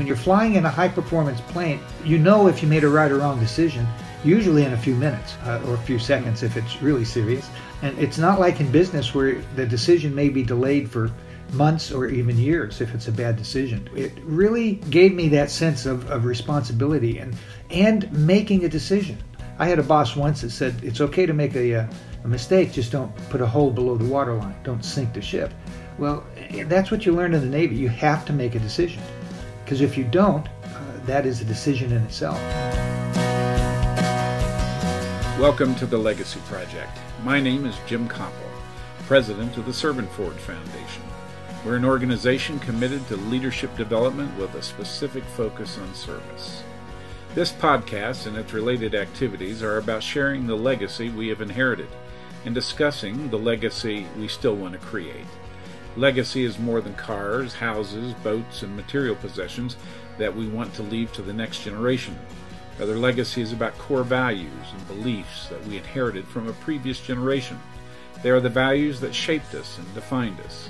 you're flying in a high-performance plane, you know if you made a right or wrong decision, usually in a few minutes or a few seconds if it's really serious. And it's not like in business where the decision may be delayed for months or even years if it's a bad decision. It really gave me that sense of responsibility and making a decision. I had a boss once that said, it's okay to make a mistake, just don't put a hole below the waterline, don't sink the ship. Well, that's what you learn in the Navy. You have to make a decision, because if you don't, that is a decision in itself. Welcome to the Legacy Project. My name is Jim Copple, president of the Servant Forge Foundation. We're an organization committed to leadership development with a specific focus on service. This podcast and its related activities are about sharing the legacy we have inherited and discussing the legacy we still want to create. Legacy is more than cars, houses, boats, and material possessions that we want to leave to the next generation. Rather, legacy is about core values and beliefs that we inherited from a previous generation. They are the values that shaped us and defined us.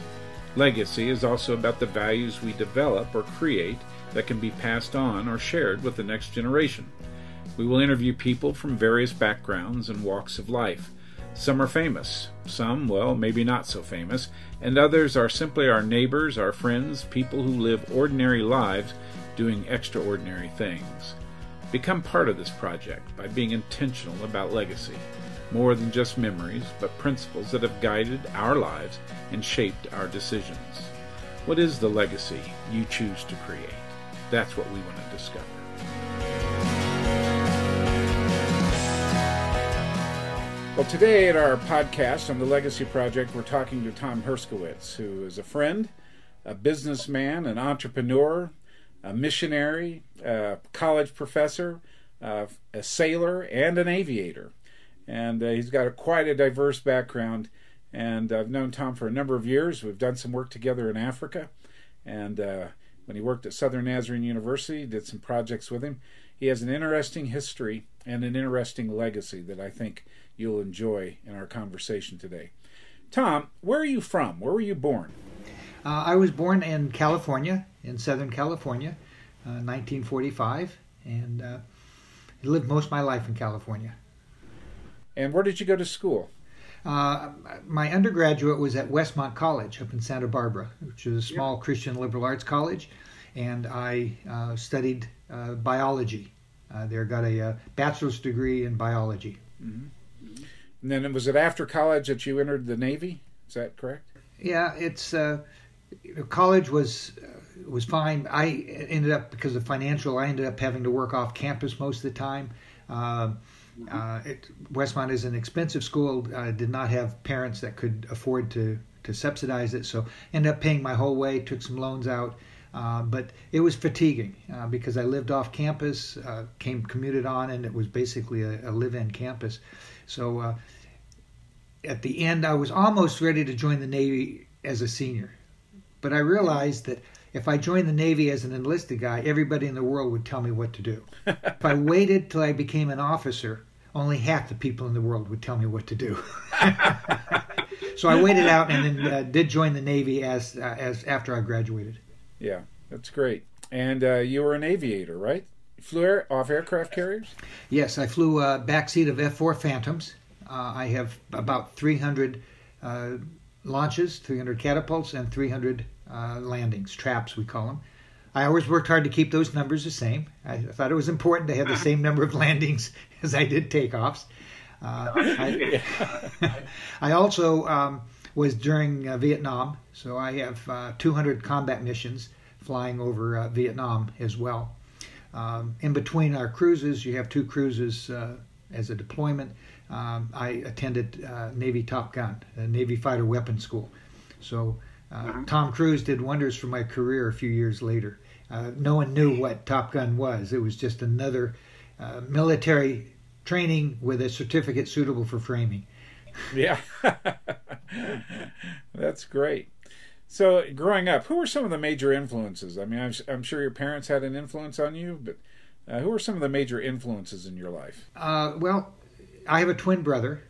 Legacy is also about the values we develop or create that can be passed on or shared with the next generation. We will interview people from various backgrounds and walks of life. Some are famous, some, well, maybe not so famous, and others are simply our neighbors, our friends, people who live ordinary lives doing extraordinary things. Become part of this project by being intentional about legacy, more than just memories, but principles that have guided our lives and shaped our decisions. What is the legacy you choose to create? That's what we want to discover. Well, today at our podcast on the Legacy Project, we're talking to Tom Herskowitz, who is a friend, a businessman, an entrepreneur, a missionary, a college professor, a sailor, and an aviator. And he's got quite a diverse background. And I've known Tom for a number of years. We've done some work together in Africa. And when he worked at Southern Nazarene University, did some projects with him. He has an interesting history and an interesting legacy that I think you'll enjoy in our conversation today. Tom, where are you from? Where were you born? I was born in California, in Southern California, 1945, and lived most of my life in California. And where did you go to school? My undergraduate was at Westmont College up in Santa Barbara, which is a small Christian liberal arts college, and I studied biology. There, got a bachelor's degree in biology. Mm-hmm. And then was it after college that you entered the Navy? Is that correct? Yeah, it's college was fine. I ended up, because of financial, I ended up having to work off campus most of the time. Westmont is an expensive school. I did not have parents that could afford to subsidize it, so ended up paying my whole way, took some loans out. But it was fatiguing because I lived off campus, commuted on, and it was basically a live-in campus. So at the end, I was almost ready to join the Navy as a senior. But I realized that if I joined the Navy as an enlisted guy, everybody in the world would tell me what to do. If I waited till I became an officer, only half the people in the world would tell me what to do. So I waited out and then did join the Navy as after I graduated. Yeah, that's great. And you were an aviator, right? You flew off aircraft carriers? Yes, I flew backseat of F-4 Phantoms. I have about 300 launches, 300 catapults, and 300 landings, traps we call them. I always worked hard to keep those numbers the same. I thought it was important to have the same number of landings as I did takeoffs. I also was during Vietnam, so I have 200 combat missions flying over Vietnam as well. In between our cruises, you have two cruises as a deployment. I attended Navy Top Gun, a Navy Fighter Weapons School. So Tom Cruise did wonders for my career a few years later. No one knew what Top Gun was. It was just another military training with a certificate suitable for framing. Yeah, that's great. So growing up, who were some of the major influences? I mean, I'm sure your parents had an influence on you, but who were some of the major influences in your life? Well, I have a twin brother,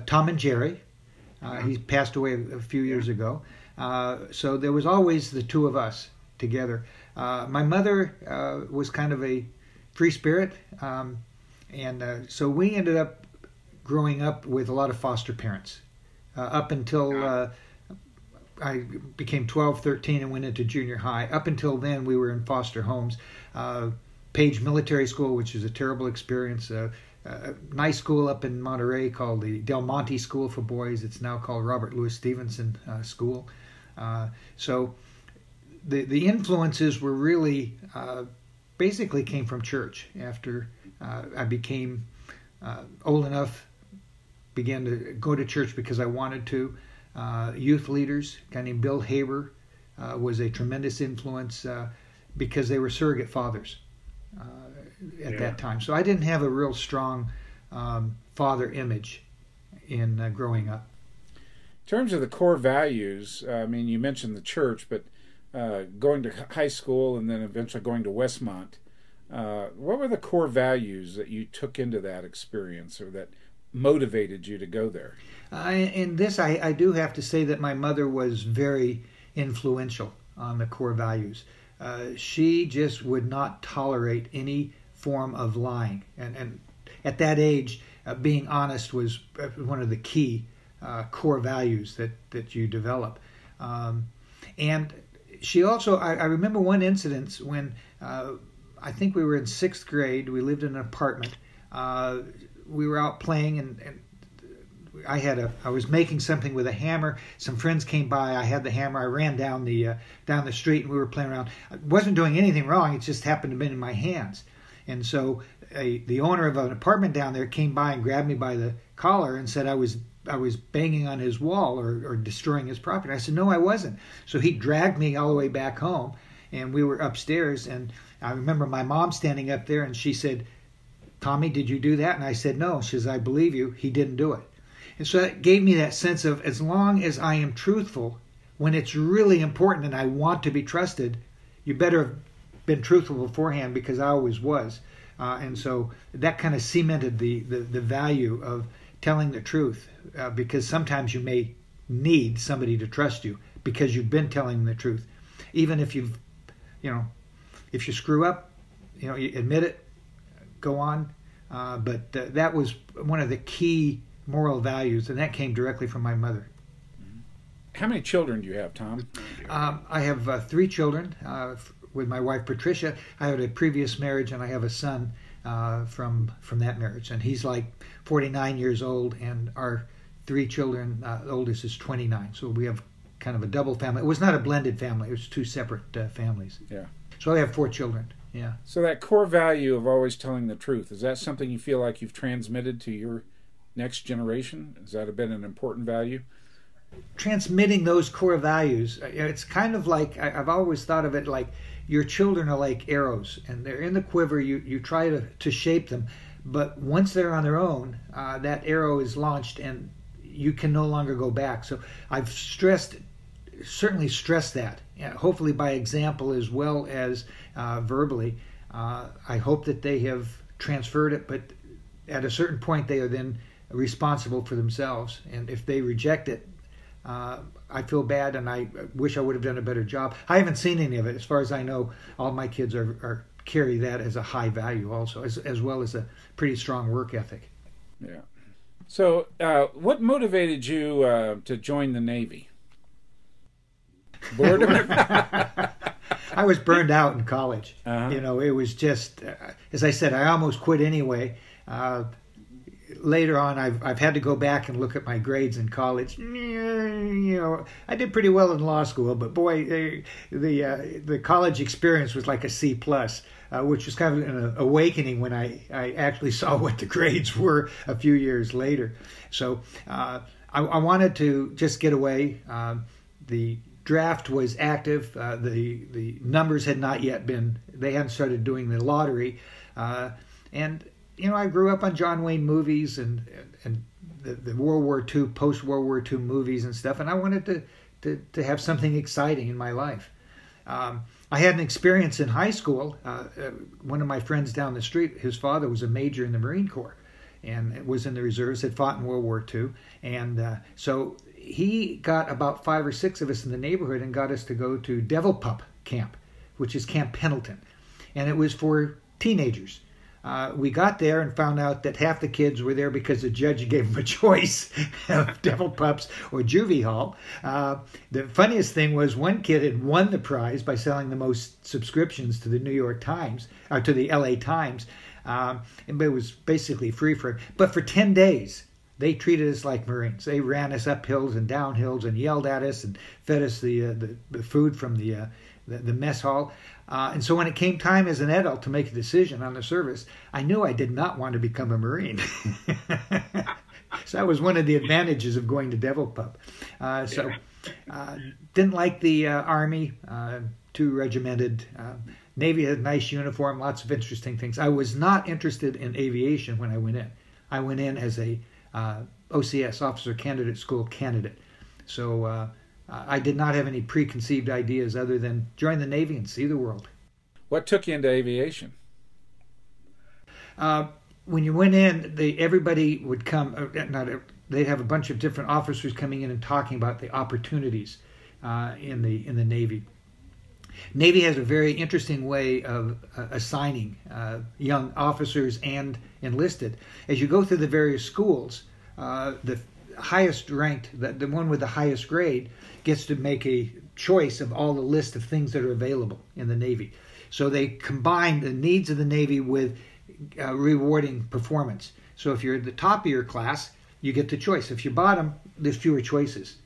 Tom and Jerry. He passed away a few years ago. So there was always the two of us together. My mother was kind of a free spirit, so we ended up growing up with a lot of foster parents up until I became 12, 13, and went into junior high. Up until then, we were in foster homes. Page Military School, which is a terrible experience. A nice school up in Monterey called the Del Monte School for Boys. It's now called Robert Louis Stevenson School. So the influences were really basically came from church. After I became old enough, began to go to church because I wanted to. Youth leaders, a guy named Bill Haber, was a tremendous influence because they were surrogate fathers at that time. So I didn't have a real strong father image in growing up. In terms of the core values, I mean, you mentioned the church, but going to high school and then eventually going to Westmont, what were the core values that you took into that experience or that motivated you to go there? In this, I do have to say that my mother was very influential on the core values. She just would not tolerate any form of lying. And at that age, being honest was one of the key core values that you develop. And she also, I remember one incident when I think we were in 6th grade. We lived in an apartment. We were out playing, and I was making something with a hammer. Some friends came by. I had the hammer. I ran down the street, and we were playing around. I wasn't doing anything wrong. It just happened to be in my hands. And so the owner of an apartment down there came by and grabbed me by the collar and said I was banging on his wall or destroying his property. I said, no, I wasn't. So he dragged me all the way back home, and we were upstairs. And I remember my mom standing up there, and she said, Tommy, did you do that? And I said, no. She says, I believe you. He didn't do it. And so that gave me that sense of, as long as I am truthful, when it's really important and I want to be trusted, you better have been truthful beforehand, because I always was. And so that kind of cemented the value of telling the truth, because sometimes you may need somebody to trust you because you've been telling the truth. Even if if you screw up, you admit it, go on. But that was one of the key moral values, and that came directly from my mother. How many children do you have, Tom? I have 3 children with my wife Patricia. I had a previous marriage, and I have a son from that marriage, and he's like 49 years old, and our 3 children, the oldest is 29. So we have kind of a double family. It was not a blended family. It was 2 separate families. Yeah. So I have 4 children. Yeah. So that core value of always telling the truth, is that something you feel like you've transmitted to your next generation? Has that been an important value? Transmitting those core values, it's kind of like, I've always thought of it like your children are like arrows, and they're in the quiver. You try to shape them, but once they're on their own, that arrow is launched and you can no longer go back. So I've certainly stressed that, hopefully by example as well as verbally. I hope that they have transferred it, but at a certain point they are then responsible for themselves, and if they reject it, I feel bad, and I wish I would have done a better job. I haven't seen any of it. As far as I know, all my kids are carry that as a high value also, as well as a pretty strong work ethic. Yeah. So what motivated you to join the Navy? Boredom? I was burned out in college. Uh-huh. It was just, as I said, I almost quit anyway. Later on, I've had to go back and look at my grades in college. I did pretty well in law school, but boy, the college experience was like a C+, which was kind of an awakening when I actually saw what the grades were a few years later. So I wanted to just get away. The draft was active. The numbers had not yet been, they hadn't started doing the lottery. And I grew up on John Wayne movies and the World War II, post-World War II movies and stuff, and I wanted to have something exciting in my life. I had an experience in high school. One of my friends down the street, his father was a major in the Marine Corps and was in the reserves, had fought in World War II. And so he got about 5 or 6 of us in the neighborhood and got us to go to Devil Pup Camp, which is Camp Pendleton, and it was for teenagers. We got there and found out that half the kids were there because the judge gave them a choice of Devil Pups or Juvie Hall. The funniest thing was one kid had won the prize by selling the most subscriptions to the New York Times, or to the LA Times. But it was basically free for him. But for 10 days, they treated us like Marines. They ran us up hills and down hills and yelled at us and fed us the food from the mess hall. And so when it came time as an adult to make a decision on the service, I knew I did not want to become a Marine. So that was one of the advantages of going to Devil Pup. Didn't like the Army, too regimented. Navy had a nice uniform, lots of interesting things. I was not interested in aviation when I went in. I went in as a OCS, Officer Candidate School candidate. So I did not have any preconceived ideas other than join the Navy and see the world. What took you into aviation? When you went in, everybody would come. They'd have a bunch of different officers coming in and talking about the opportunities in the Navy. Navy has a very interesting way of assigning young officers and enlisted. As you go through the various schools, the highest ranked, the one with the highest grade, gets to make a choice of all the list of things that are available in the Navy. So they combine the needs of the Navy with rewarding performance. So if you're at the top of your class, you get the choice. If you're bottom, there's fewer choices.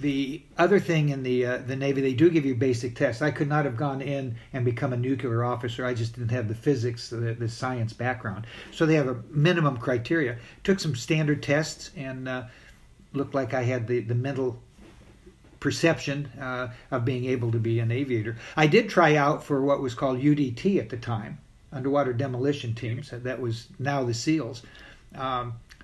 The other thing in the Navy, they do give you basic tests. I could not have gone in and become a nuclear officer. I just didn't have the physics, the science background. So they have a minimum criteria. Took some standard tests and looked like I had the mental perception of being able to be an aviator. I did try out for what was called UDT at the time, Underwater Demolition Teams. That was now the SEALs.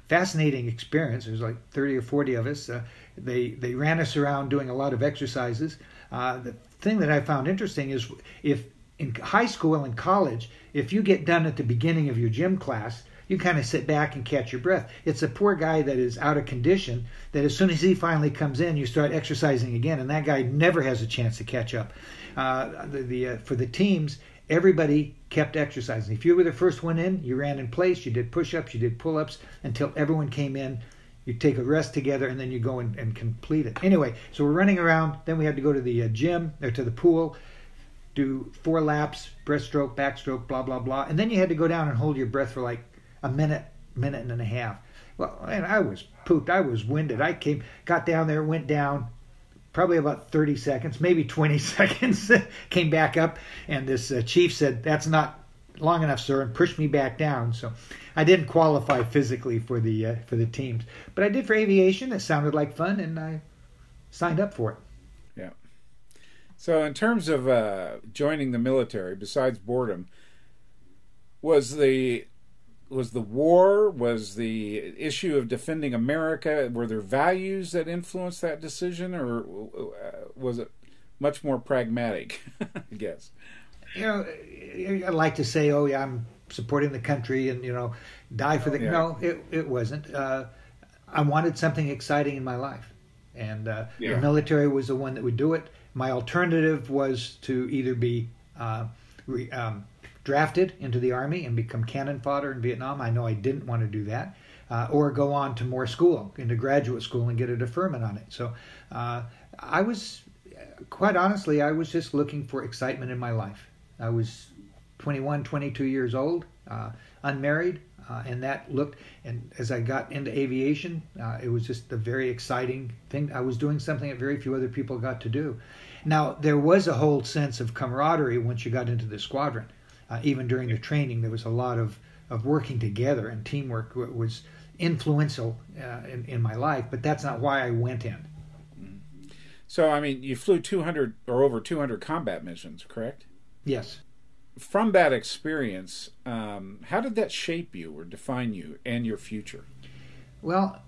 Fascinating experience. There was like 30 or 40 of us. They ran us around doing a lot of exercises. The thing that I found interesting is if in high school and college, if you get done at the beginning of your gym class, you kind of sit back and catch your breath. It's a poor guy that is out of condition that as soon as he finally comes in, you start exercising again, and that guy never has a chance to catch up. For the teams, everybody kept exercising. If you were the first one in, you ran in place, you did push-ups, you did pull-ups until everyone came in. You take a rest together, and then you go and complete it. Anyway, so we're running around. Then we had to go to the gym or to the pool, do 4 laps, breaststroke, backstroke, blah, blah, blah. And then you had to go down and hold your breath for like a minute and a half. Well, and I was pooped. I was winded. I got down there, went down, probably about 30 seconds, maybe 20 seconds, came back up, and this chief said, "That's not long enough, sir," and pushed me back down. So I didn't qualify physically for the teams, but I did for aviation. It sounded like fun, and I signed up for it. Yeah. So in terms of joining the military, besides boredom, was the war, was the issue of defending America, were there values that influenced that decision, or was it much more pragmatic, I guess? I like to say, oh, yeah, I'm supporting the country and, die for the... Yeah. No, it wasn't. I wanted something exciting in my life. And the military was the one that would do it. My alternative was to either be drafted into the Army and become cannon fodder in Vietnam. I know I didn't want to do that. Or go on to more school, into graduate school, and get a deferment on it. So I was, quite honestly, I was just looking for excitement in my life. I was 21, 22 years old, unmarried, and as I got into aviation, it was just a very exciting thing. I was doing something that very few other people got to do. Now, there was a whole sense of camaraderie once you got into the squadron. Even during the training, there was a lot of working together, and teamwork was influential in my life, but that's not why I went in. So, I mean, you flew 200 or over 200 combat missions, correct? Yes. From that experience, how did that shape you or define you and your future? Well,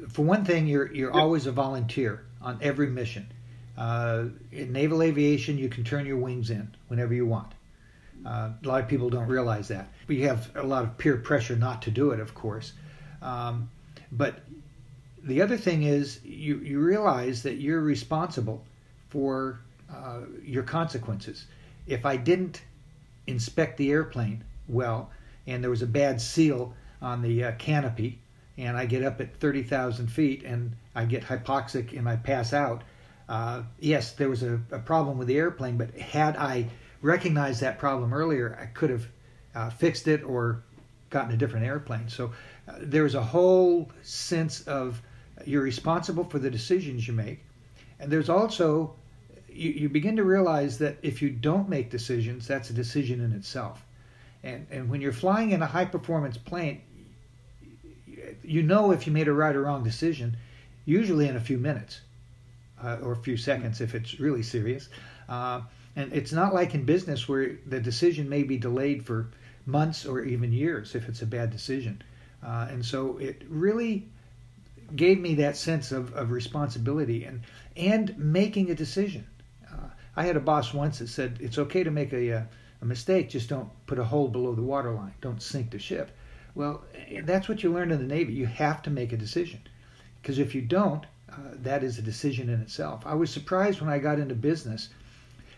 for one thing, you're always a volunteer on every mission. In naval aviation, you can turn your wings in whenever you want. A lot of people don't realize that. But you have a lot of peer pressure not to do it, of course. But the other thing is you realize that you're responsible for your consequences. If I didn't inspect the airplane well, and there was a bad seal on the canopy, and I get up at 30,000 feet and I get hypoxic and I pass out, yes, there was a problem with the airplane, but had I recognized that problem earlier, I could have fixed it or gotten a different airplane. So there's a whole sense of you're responsible for the decisions you make. And there's also, you begin to realize that if you don't make decisions, that's a decision in itself. And when you're flying in a high-performance plane, you know if you made a right or wrong decision, usually in a few minutes or a few seconds if it's really serious. And it's not like in business where the decision may be delayed for months or even years if it's a bad decision. And so it really gave me that sense of responsibility and making a decision. I had a boss once that said, it's okay to make a mistake, just don't put a hole below the waterline. Don't sink the ship. Well, that's what you learned in the Navy. You have to make a decision. Because if you don't, that is a decision in itself. I was surprised when I got into business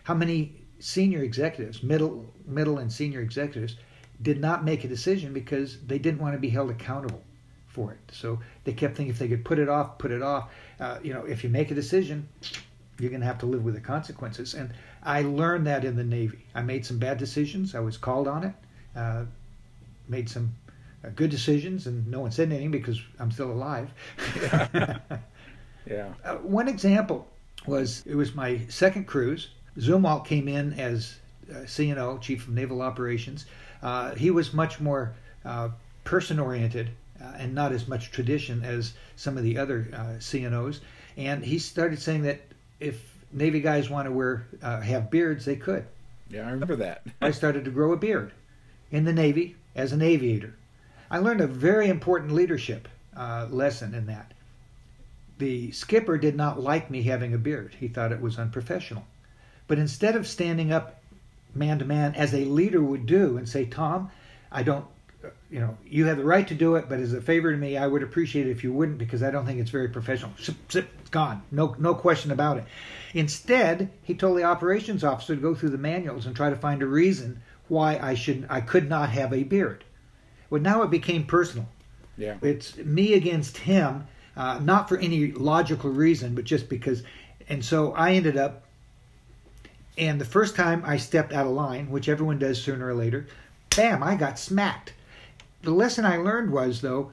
how many senior executives, middle and senior executives, did not make a decision because they didn't want to be held accountable for it. So they kept thinking if they could put it off, put it off. If you make a decision, you're going to have to live with the consequences. And I learned that in the Navy. I made some bad decisions. I was called on it. Made some good decisions, and no one said anything because I'm still alive. Yeah. One example was, it was my second cruise. Zumwalt came in as CNO, Chief of Naval Operations. He was much more person-oriented and not as much tradition as some of the other CNOs. And he started saying that if Navy guys want to have beards, they could. Yeah, I remember that. I started to grow a beard in the Navy as an aviator. I learned a very important leadership lesson in that. The skipper did not like me having a beard. He thought it was unprofessional. But instead of standing up man to man as a leader would do and say, Tom, I don't, you have the right to do it, but as a favor to me, I would appreciate it if you wouldn't, because I don't think it's very professional. Zip, zip, it's gone. No question about it. Instead, he told the operations officer to go through the manuals and try to find a reason why I could not have a beard. Well, now it became personal. Yeah. It's me against him, not for any logical reason, but just because. And so I ended up, and the first time I stepped out of line, which everyone does sooner or later, bam, I got smacked. The lesson I learned was, though,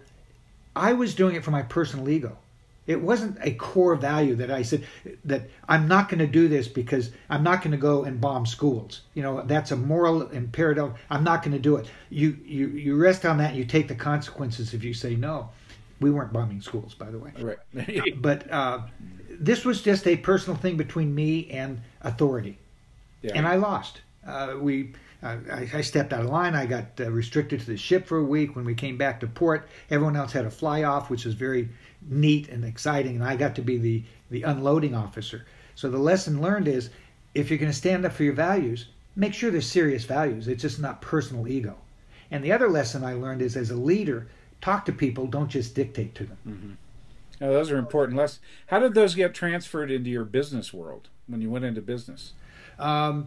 I was doing it for my personal ego. It wasn't a core value that I said that I'm not going to do this because I'm not going to go and bomb schools. That's a moral imperative. I'm not going to do it. You rest on that and you take the consequences if you say no. We weren't bombing schools, by the way. Right. But this was just a personal thing between me and authority. Yeah. And I lost. I stepped out of line. I got restricted to the ship for a week. When we came back to port, everyone else had a fly-off, which was very neat and exciting, and I got to be the unloading officer. So the lesson learned is, if you're going to stand up for your values, make sure they're serious values. It's just not personal ego. And the other lesson I learned is, as a leader, talk to people, don't just dictate to them. Mm-hmm. Now, those are important lessons. How did those get transferred into your business world when you went into business? I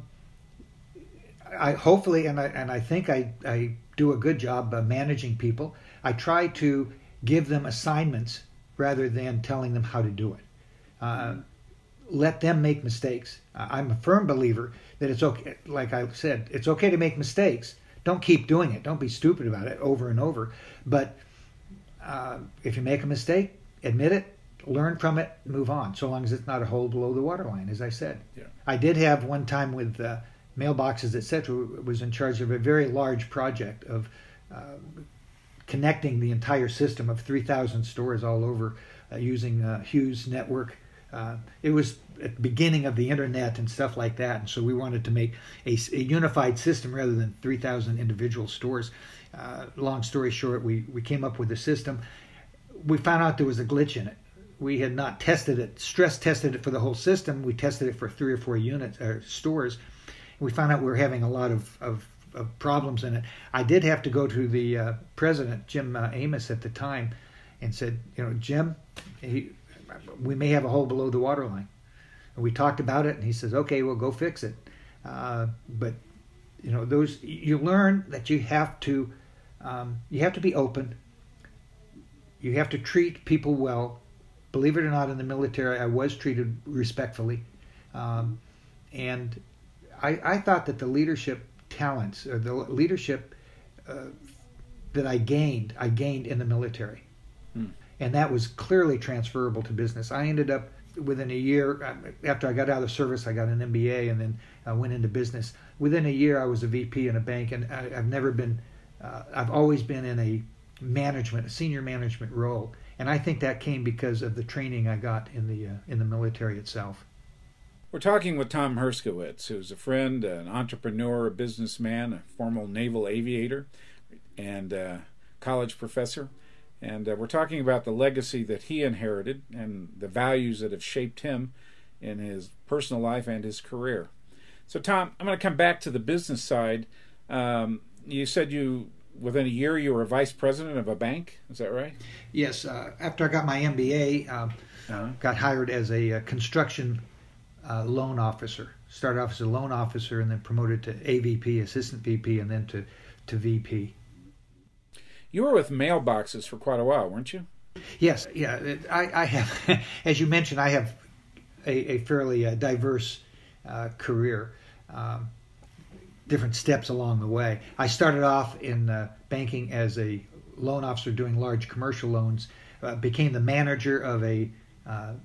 think I do a good job managing people. I try to give them assignments rather than telling them how to do it. Let them make mistakes. I'm a firm believer that it's okay. Like I said, it's okay to make mistakes. Don't keep doing it. Don't be stupid about it over and over. But if you make a mistake, admit it, learn from it, move on, so long as it's not a hole below the waterline, as I said. Yeah. I did have one time with mailboxes, etc., was in charge of a very large project of connecting the entire system of 3,000 stores all over using Hughes network. It was at the beginning of the internet and stuff like that, and so we wanted to make a unified system rather than 3,000 individual stores. Long story short, we came up with a system. We found out there was a glitch in it. We had not tested it, stress tested it for the whole system. We tested it for 3 or 4 units or stores. We found out we were having a lot of problems in it. I did have to go to the president, Jim Amos, at the time, and said, Jim, we may have a hole below the waterline. we talked about it, and he says, okay, well, go fix it. But those, you learn that you have to be open. You have to treat people well. Believe it or not, in the military, I was treated respectfully. And I thought that the leadership talents, or the leadership that I gained in the military. And that was clearly transferable to business. I ended up, within a year, after I got out of the service, I got an MBA and then went into business. Within a year, I was a VP in a bank, and I've always been in a senior management role. And I think that came because of the training I got in the military itself. We're talking with Tom Herskowitz, who's a friend, an entrepreneur, a businessman, a former naval aviator, and a college professor. And we're talking about the legacy that he inherited and the values that have shaped him in his personal life and his career. So, Tom, I'm going to come back to the business side. You said within a year, you were a vice president of a bank. Is that right? Yes. After I got my MBA, got hired as a construction loan officer. Started off as a loan officer and then promoted to AVP, assistant VP, and then to VP. You were with mailboxes for quite a while, weren't you? Yes. Yeah. I have, as you mentioned, I have a fairly diverse career. Different steps along the way. I started off in banking as a loan officer doing large commercial loans, became the manager of a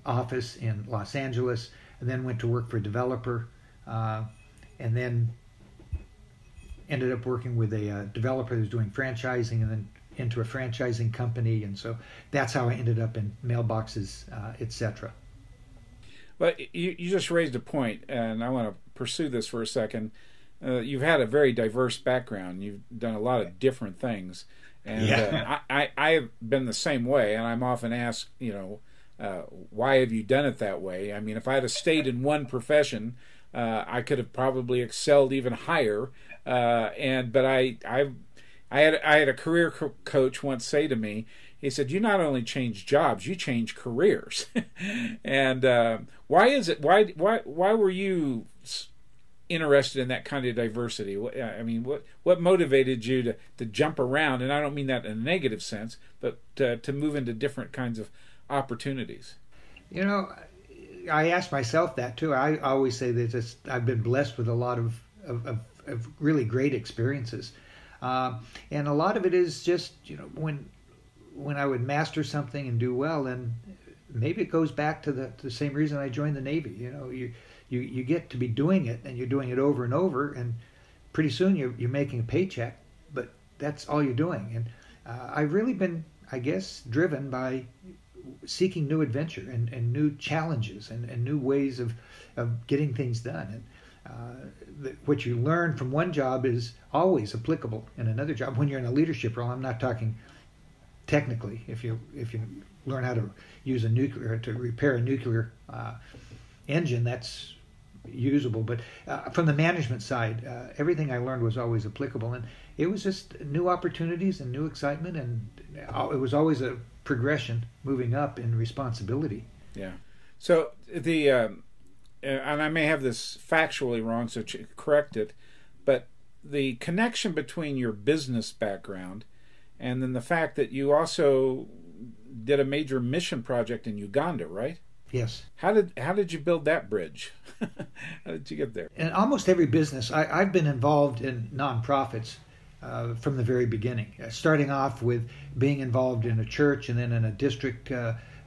office in Los Angeles, and then went to work for a developer, and then ended up working with a developer who was doing franchising, and then into a franchising company, and so that's how I ended up in mailboxes, etc. But you just raised a point, and I want to pursue this for a second. You've had a very diverse background. You've done a lot of different things, and I've been the same way. And I'm often asked, why have you done it that way? I mean, if I had stayed in one profession, I could have probably excelled even higher. But I had a career coach once say to me, he said, "You not only change jobs, you change careers." And why is it? Why were you interested in that kind of diversity? I mean, what motivated you to jump around? And I don't mean that in a negative sense, but to move into different kinds of opportunities. I ask myself that too. I always say that I've been blessed with a lot of really great experiences, and a lot of it is just when I would master something and do well, and maybe it goes back to the same reason I joined the Navy. You get to be doing it, and you're doing it over and over, and pretty soon you're making a paycheck, but that's all you're doing. And I've really been, I guess, driven by seeking new adventure and new challenges and new ways of getting things done. And what you learn from one job is always applicable in another job. When you're in a leadership role, I'm not talking technically. If you learn how to use to repair a nuclear engine, that's usable. But from the management side, everything I learned was always applicable, and it was just new opportunities and new excitement, and it was always a progression moving up in responsibility. Yeah. So and I may have this factually wrong, so correct it, but the connection between your business background and then the fact that you also did a major mission project in Uganda, right? Yes. How did you build that bridge? How did you get there? In almost every business, I've been involved in nonprofits from the very beginning. Starting off with being involved in a church and then in a district.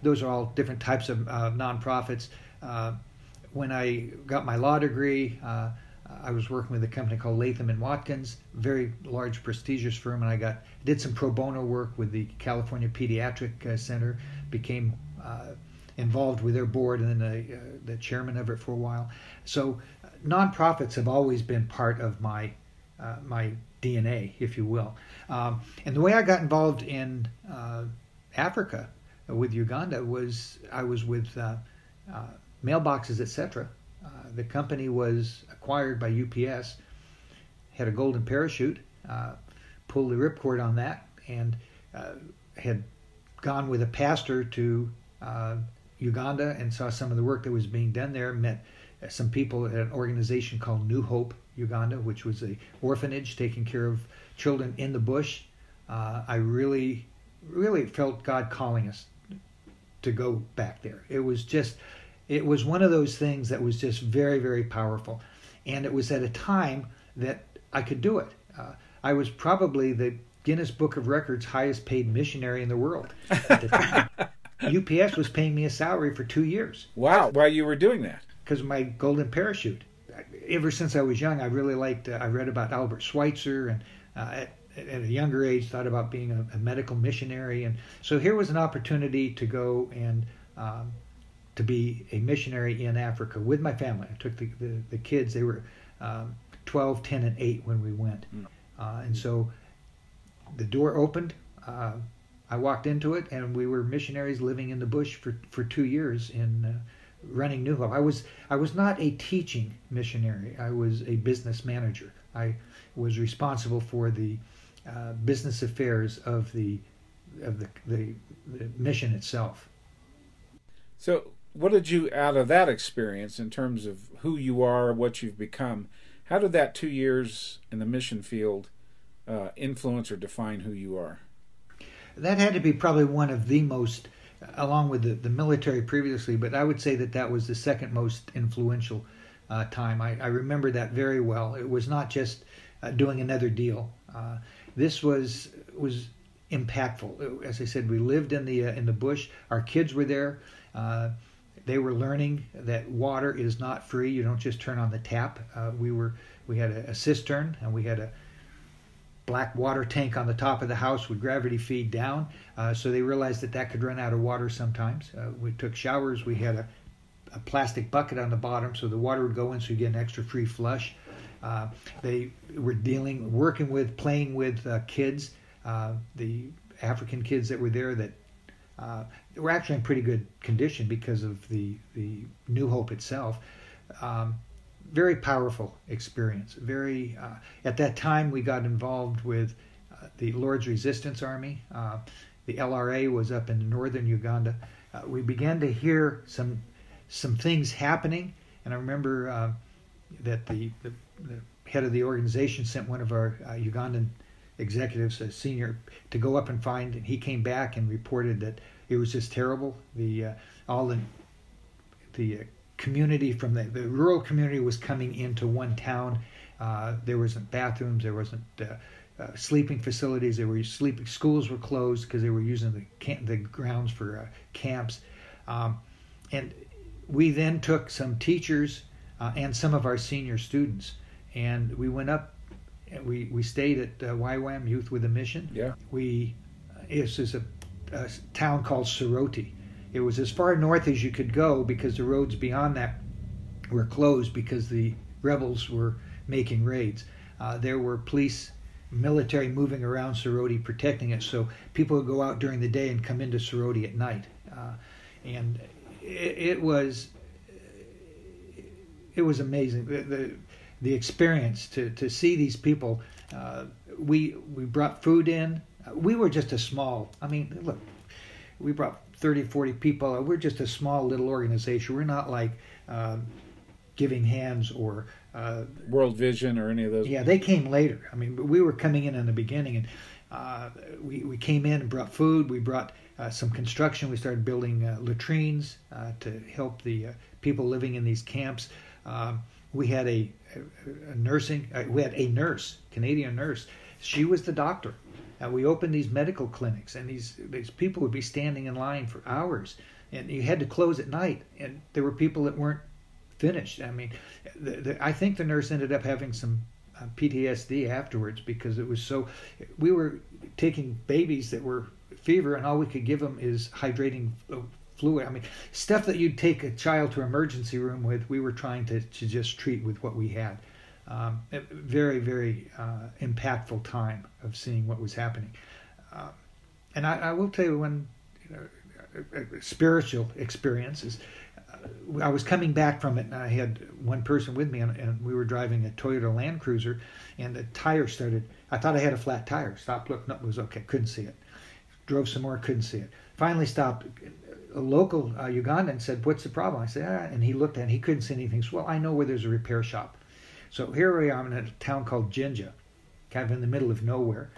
Those are all different types of nonprofits. When I got my law degree, I was working with a company called Latham & Watkins, very large, prestigious firm, and I did some pro bono work with the California Pediatric Center, became involved with their board and then the chairman of it for a while. So nonprofits have always been part of my DNA, if you will. And the way I got involved in Africa with Uganda was I was with mailboxes, etc. The company was acquired by UPS, had a golden parachute, pulled the ripcord on that, and had gone with a pastor to Uganda and saw some of the work that was being done there. Met some people at an organization called New Hope Uganda, which was a orphanage taking care of children in the bush. I really felt God calling us to go back there. It was one of those things that was just very, very powerful. And it was at a time that I could do it. I was probably the Guinness Book of Records highest paid missionary in the world at the time. UPS was paying me a salary for 2 years. Wow, why you were doing that? Because of my golden parachute. Ever since I was young, I really liked, I read about Albert Schweitzer, and at a younger age thought about being a medical missionary. And so here was an opportunity to go and to be a missionary in Africa with my family. I took the kids. They were 12, 10, and 8 when we went. And so the door opened. I walked into it, and we were missionaries living in the bush for 2 years in running New Hope. I was not a teaching missionary. I was a business manager. I was responsible for the business affairs of the mission itself. So what did you, out of that experience, in terms of who you are, what you've become, how did that 2 years in the mission field influence or define who you are? That had to be probably one of the most, along with the military previously, but I would say that was the second most influential time. I remember that very well. It was not just doing another deal. This was impactful. As I said, we lived in the bush. Our kids were there. They were learning that water is not free. You don't just turn on the tap. We had a cistern, and we had a black water tank on the top of the house with gravity feed down. So they realized that could run out of water sometimes. We took showers. We had a plastic bucket on the bottom so the water would go in so you get an extra free flush. They were playing with kids, the African kids that were there that were actually in pretty good condition because of the New Hope itself. Very powerful experience. Very at that time we got involved with the Lord's Resistance Army. The LRA was up in northern Uganda. We began to hear some things happening, and I remember that the head of the organization sent one of our Ugandan executives, a senior, to go up and find, and he came back and reported that it was just terrible. All the community from the rural community was coming into one town. There wasn't bathrooms, there wasn't sleeping facilities. Schools were closed because they were using the grounds for camps. And we then took some teachers and some of our senior students, and we went up. We stayed at YWAM, Youth with a Mission. Yeah. This is a town called Soroti. It was as far north as you could go because the roads beyond that were closed because the rebels were making raids. There were police, military moving around Soroti protecting it, so people would go out during the day and come into Soroti at night. And it was amazing. The experience to see these people. We brought food in. We were just look, we brought 30, 40 people. We're just a small little organization. We're not like Giving Hands or World Vision or any of those. Yeah, they came later. We were coming in the beginning, and we came in and brought food. We brought some construction. We started building latrines to help the people living in these camps. We had a nurse, Canadian nurse. She was the doctor. We opened these medical clinics, and these people would be standing in line for hours, and you had to close at night. And there were people that weren't finished. I think the nurse ended up having some PTSD afterwards because it was so. We were taking babies that were fever, and all we could give them is hydrating fluid. Stuff that you'd take a child to emergency room with, we were trying to just treat with what we had. Very, very impactful time of seeing what was happening. And I will tell you one spiritual experience is I was coming back from it, and I had one person with me, and we were driving a Toyota Land Cruiser, and the tire started. I thought I had a flat tire. Stopped, looked, no, it was okay. Couldn't see it. Drove some more, couldn't see it. Finally stopped. a local Ugandan said, "What's the problem?" I said, and he looked at it, and he couldn't see anything. So, well, I know where there's a repair shop. So here we are in a town called Jinja, kind of in the middle of nowhere.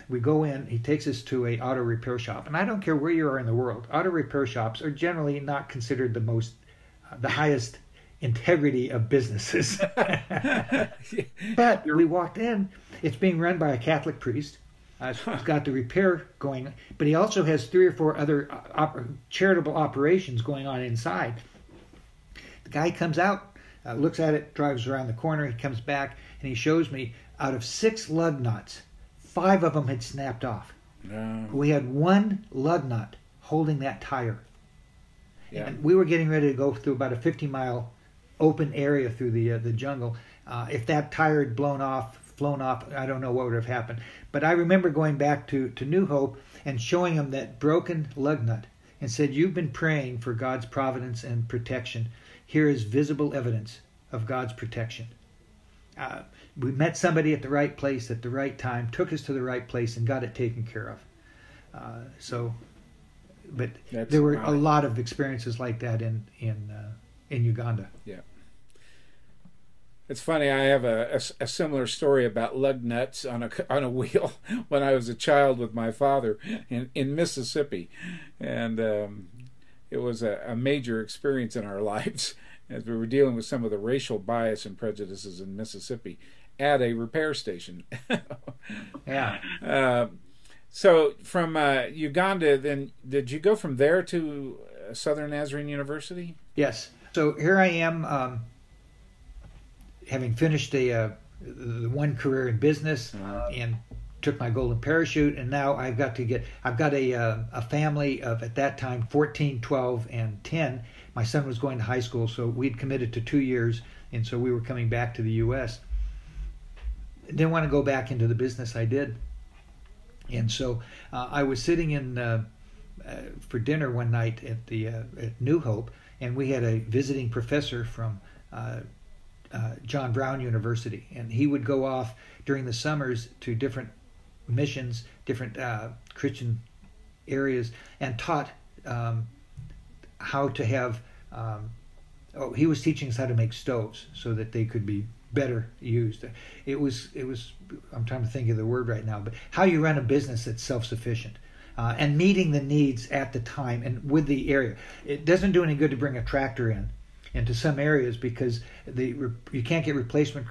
We go in, he takes us to a auto repair shop. And I don't care where you are in the world, auto repair shops are generally not considered the highest integrity of businesses. But we walked in, it's being run by a Catholic priest. He's got the repair going, but he also has 3 or 4 other charitable operations going on inside. The guy comes out, looks at it, drives around the corner, he comes back, and he shows me out of 6 lug nuts, 5 of them had snapped off. No. We had 1 lug nut holding that tire. Yeah. And we were getting ready to go through about a 50-mile open area through the jungle. If that tire had flown off, I don't know what would have happened. But I remember going back to New Hope and showing him that broken lug nut and said, "You've been praying for God's providence and protection. Here is visible evidence of God's protection." We met somebody at the right place at the right time, took us to the right place, and got it taken care of. But there were a lot of experiences like that in Uganda. Yeah. It's funny. I have a similar story about lug nuts on a wheel when I was a child with my father in Mississippi, and it was a major experience in our lives as we were dealing with some of the racial bias and prejudices in Mississippi at a repair station. Yeah. So from Uganda, then did you go from there to Southern Nazarene University? Yes. So here I am, having finished the one career in business and took my golden parachute, and now I've got a family of, at that time, 14, 12, and 10. My son was going to high school, so we'd committed to 2 years, and so we were coming back to the U.S. Didn't want to go back into the business I did. And so I was sitting in for dinner one night at New Hope, and we had a visiting professor from John Brown University, and he would go off during the summers to different missions, different Christian areas, and taught how to have. He was teaching us how to make stoves so that they could be better used. It was. I'm trying to think of the word right now, but how you run a business that's self-sufficient. And meeting the needs at the time and with the area. It doesn't do any good to bring a tractor into some areas because you can't get replacement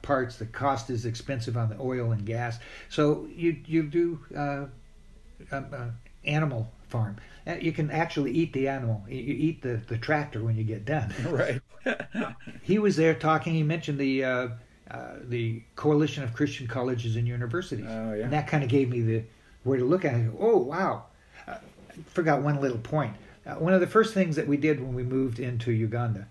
parts. The cost is expensive on the oil and gas. So you do animal farm. You can actually eat the animal. You eat the tractor when you get done. Right. He was there talking. He mentioned the Coalition of Christian Colleges and Universities. Oh, yeah. And that kind of gave me where to look at it. Oh, wow. I forgot one little point. One of the first things that we did when we moved into Uganda,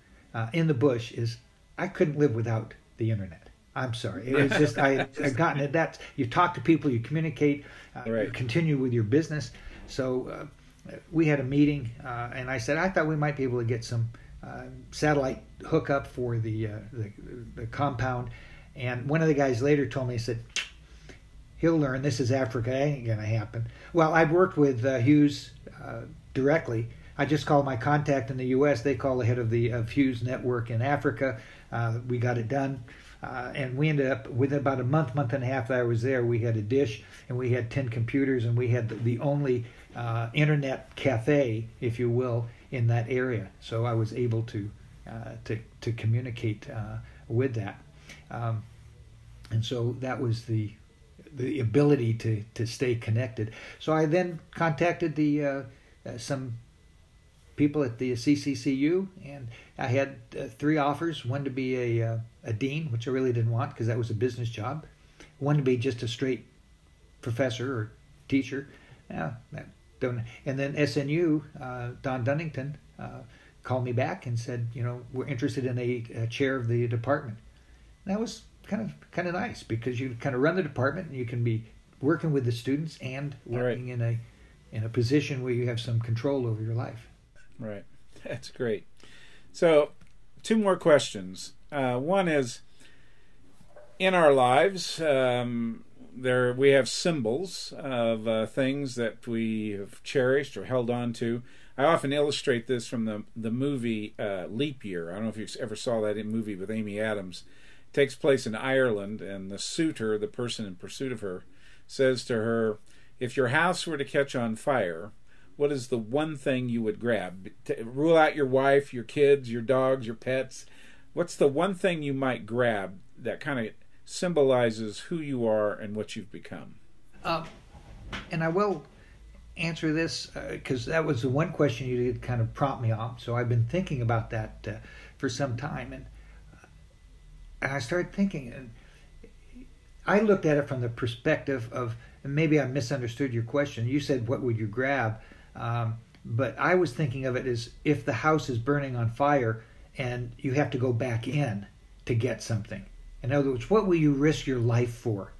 in the bush, is I couldn't live without the internet. I'm sorry. It was just, I'd gotten it. That you talk to people, you communicate, right. You continue with your business. So we had a meeting, and I said, I thought we might be able to get some satellite hookup for the compound. And one of the guys later told me, he said, he'll learn. This is Africa. It ain't going to happen. Well, I've worked with Hughes directly. I just called my contact in the U.S. They call the head of Hughes Network in Africa. We got it done. And we ended up, within about a month and a half that I was there, we had a dish, and we had 10 computers, and we had the only internet cafe, if you will, in that area. So I was able to communicate with that. And so that was the ability to stay connected. So I then contacted some people at the CCCU, and I had 3 offers. One to be a dean, which I really didn't want because that was a business job. One to be just a straight professor or teacher. And then SNU, Don Dunnington, called me back and said, we're interested in a chair of the department. And that was kind of nice because you kind of run the department and you can be working with the students and working in a position where you have some control over your life. Right. That's great. So 2 more questions. One is, in our lives, there we have symbols of things that we have cherished or held on to. I often illustrate this from the movie Leap Year. I don't know if you ever saw that movie with Amy Adams. It takes place in Ireland, and the suitor, the person in pursuit of her, says to her, if your house were to catch on fire, what is the one thing you would grab? Rule out your wife, your kids, your dogs, your pets. What's the one thing you might grab that kind of symbolizes who you are and what you've become? And I will answer this because that was the one question you did kind of prompt me on. So I've been thinking about that for some time, and I started thinking, and I looked at it from the perspective of, and maybe I misunderstood your question. You said, what would you grab? But I was thinking of it as if the house is burning on fire and you have to go back in to get something. In other words, what will you risk your life for?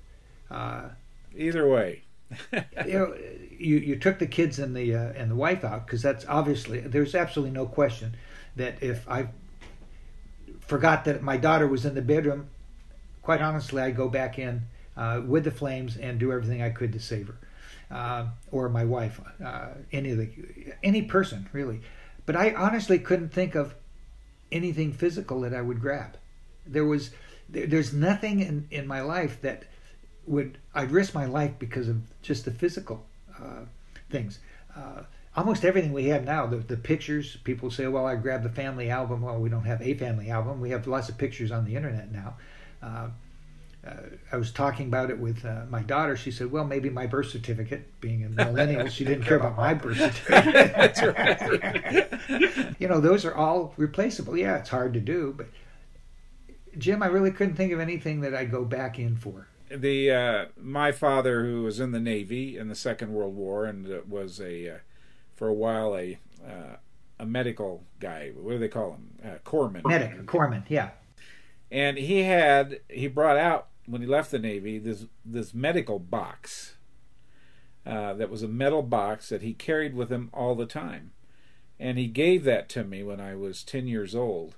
Either way. You took the kids and the wife out, because that's obviously, there's absolutely no question that if I forgot that my daughter was in the bedroom, quite honestly, I'd go back in with the flames and do everything I could to save her, or my wife, any person really. But I honestly couldn't think of anything physical that I would grab. There's nothing in my life that I'd risk my life because of just the physical things. Almost everything we have now, the pictures, people say, well, I grabbed the family album. Well, we don't have a family album. We have lots of pictures on the internet now. I was talking about it with my daughter. She said, well, maybe my birth certificate. Being a millennial, she didn't care about my birth certificate. That's right. Those are all replaceable. Yeah, it's hard to do, but Jim, I really couldn't think of anything that I'd go back in for. My father, who was in the Navy in the Second World War and was for a while a medical guy. What do they call him? Corpsman. Corpsman, yeah. And he brought out, when he left the Navy, this medical box that was a metal box that he carried with him all the time. And he gave that to me when I was 10 years old.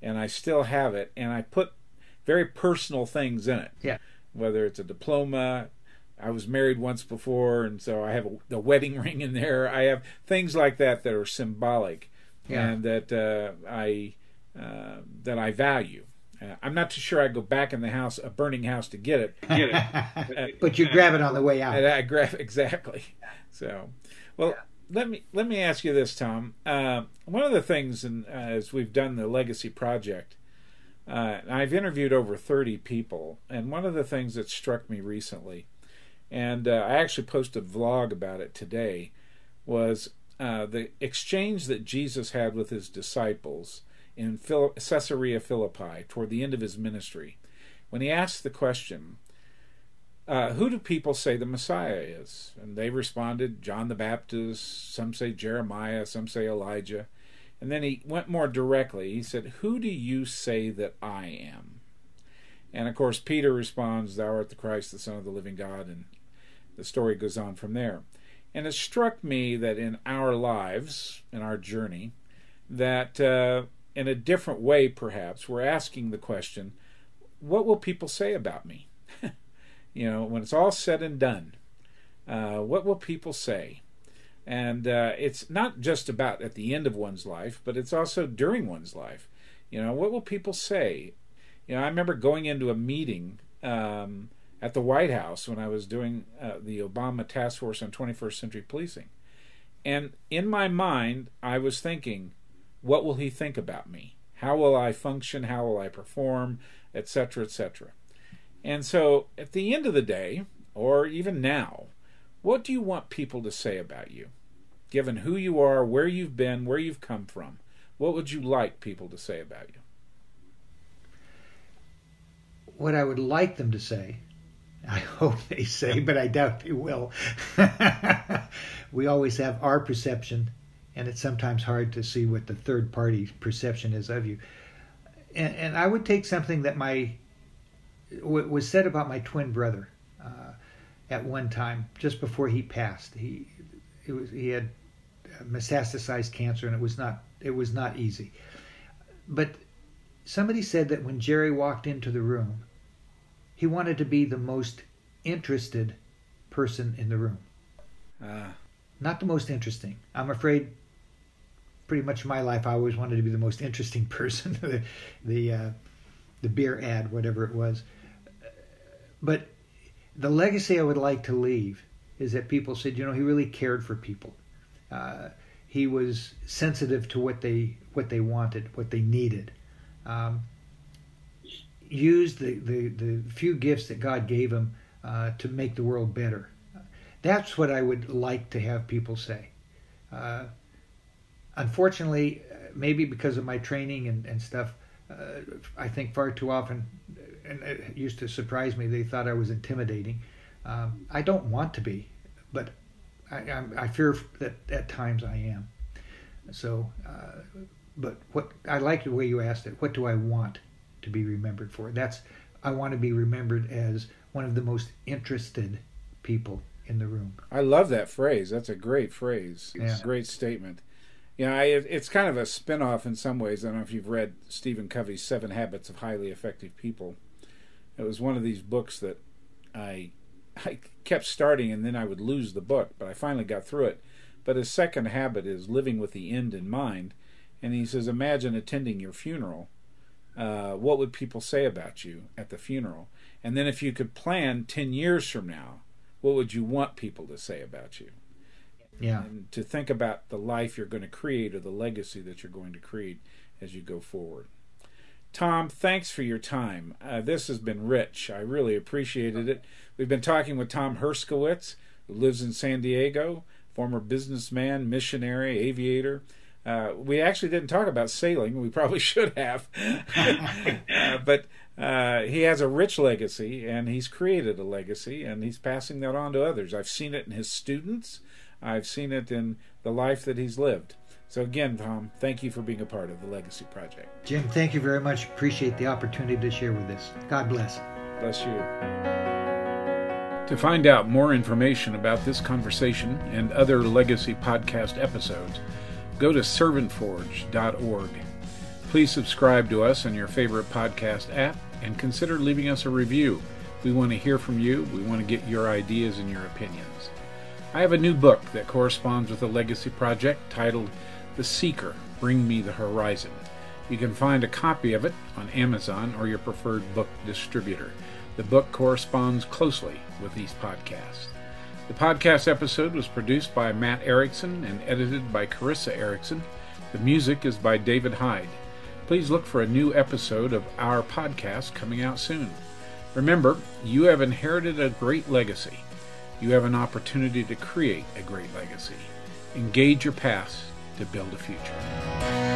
And I still have it. And I put very personal things in it. Yeah. Whether it's a diploma, I was married once before, and so I have the wedding ring in there. I have things like that are symbolic, and that I value. I'm not too sure I'd go back in the house, a burning house, to get it. But you grab it on the way out. I grab exactly. So, well, let me ask you this, Tom. One of the things, as we've done the Legacy Project, I've interviewed over 30 people, and one of the things that struck me recently, and I actually posted a vlog about it today, was the exchange that Jesus had with his disciples in Caesarea Philippi toward the end of his ministry, when he asked the question, who do people say the Messiah is? And they responded, John the Baptist, some say Jeremiah, some say Elijah. And then he went more directly. He said, who do you say that I am? And of course, Peter responds, thou art the Christ, the Son of the living God. And the story goes on from there. And it struck me that in our lives, in our journey, that in a different way, perhaps, we're asking the question, what will people say about me? When it's all said and done, what will people say? And it's not just about at the end of one's life, but it's also during one's life. What will people say? I remember going into a meeting at the White House when I was doing the Obama Task Force on 21st Century Policing. And in my mind, I was thinking, what will he think about me? How will I function? How will I perform? Etc., etc. And so at the end of the day, or even now, what do you want people to say about you? Given who you are, where you've been, where you've come from, what would you like people to say about you? What I would like them to say, I hope they say, but I doubt they will. We always have our perception, and it's sometimes hard to see what the third party perception is of you. And I would take something that was said about my twin brother at one time, just before he passed. He had metastasized cancer, and it was not easy. But somebody said that when Jerry walked into the room, he wanted to be the most interested person in the room. Not the most interesting. I'm afraid pretty much in my life I always wanted to be the most interesting person. the beer ad, whatever it was. But the legacy I would like to leave is that people said, he really cared for people. He was sensitive to what they wanted, what they needed. Used the few gifts that God gave him to make the world better. That's what I would like to have people say. Unfortunately, maybe because of my training and stuff, I think far too often, and it used to surprise me, they thought I was intimidating. I don't want to be, but I fear that at times I am. So, but I like the way you asked it. What do I want to be remembered for? I want to be remembered as one of the most interested people in the room. I love that phrase. That's a great phrase. It's Yeah. a great statement. It's kind of a spin-off in some ways. I don't know if you've read Stephen Covey's 7 Habits of Highly Effective People. It was one of these books that I kept starting and then I would lose the book, but I finally got through it. But his second habit is living with the end in mind. And he says, imagine attending your funeral. What would people say about you at the funeral? And then if you could plan 10 years from now, what would you want people to say about you? Yeah. And to think about the life you're going to create or the legacy that you're going to create as you go forward. Tom, thanks for your time. This has been rich. I really appreciated it. We've been talking with Tom Herskowitz, who lives in San Diego, former businessman, missionary, aviator. We actually didn't talk about sailing. We probably should have. But he has a rich legacy, and he's created a legacy, and he's passing that on to others. I've seen it in his students. I've seen it in the life that he's lived. So again, Tom, thank you for being a part of the Legacy Project. Jim, thank you very much. Appreciate the opportunity to share with us. God bless. Bless you. To find out more information about this conversation and other Legacy Podcast episodes, go to servantforge.org. Please subscribe to us on your favorite podcast app and consider leaving us a review. We want to hear from you. We want to get your ideas and your opinions. I have a new book that corresponds with the Legacy Project titled The Seeker, Bring Me the Horizon. You can find a copy of it on Amazon or your preferred book distributor. The book corresponds closely with these podcasts. The podcast episode was produced by Matt Erickson and edited by Carissa Erickson. The music is by David Hyde. Please look for a new episode of our podcast coming out soon. Remember, you have inherited a great legacy. You have an opportunity to create a great legacy. Engage your past to build a future.